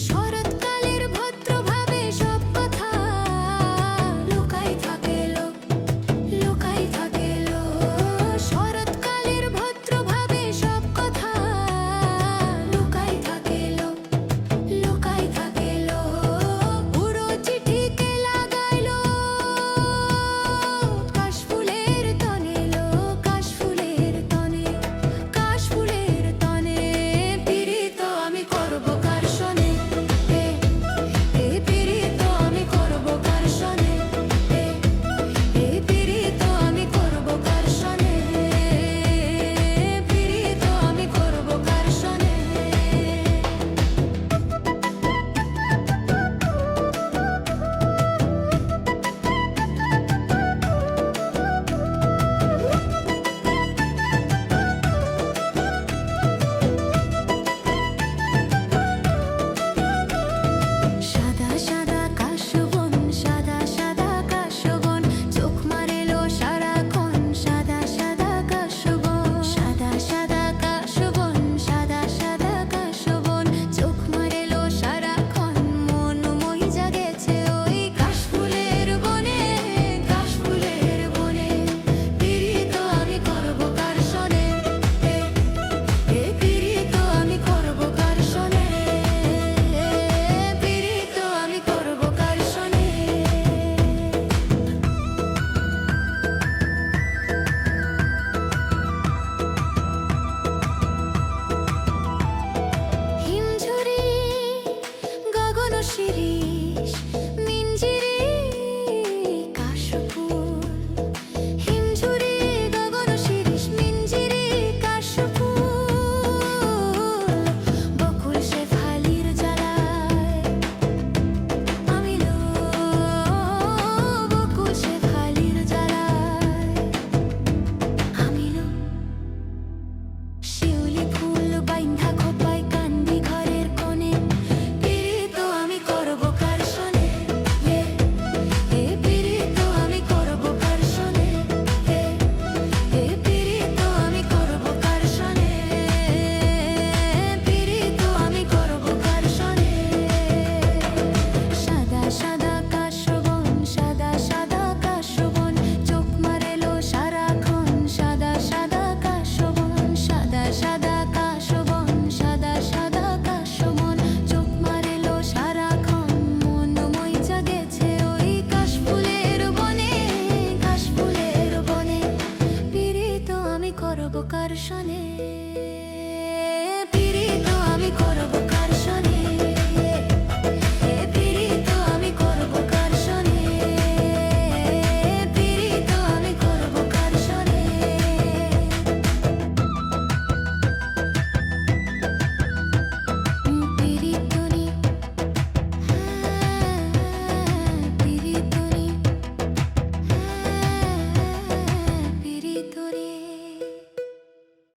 শরৎকালের ভদ্রভাবে সব কথা লুকাই থাকে লো, লুকাই থাকে লো। শরৎকালের ভদ্রভাবে সব কথা লুকাই থাকে লো, লুকাই থাকে লো। পুরো চিঠিকে লাগাইলো কাশফুলের তনে লো, কাশফুলের তনে, কাশফুলের তনে। পিরিত আমি করব কার সনে, পিরিত আমি করব কার সনে, পিরিত আমি করব কার সনে, পিরিত আমি করব কার সনে। সাদা সাদা কাশবন, সাদা সাদা কাশবন, চোখ মারেলো সারাক্ষণ সাদা সাদা কাশবন। সাদা সাদা কাশবন, সাদা সাদা কাশবন, চোখ মারেলো সারাক্ষণ মন মহিজা গেছে ওই কাশফুলের বনে, কাশফুলের বনে। পিরিত আমি করব কার সনে, পিরিত আমি করব কার সনে, পিরিত আমি করব কার সনে। হিমঝুরি গগন শিরি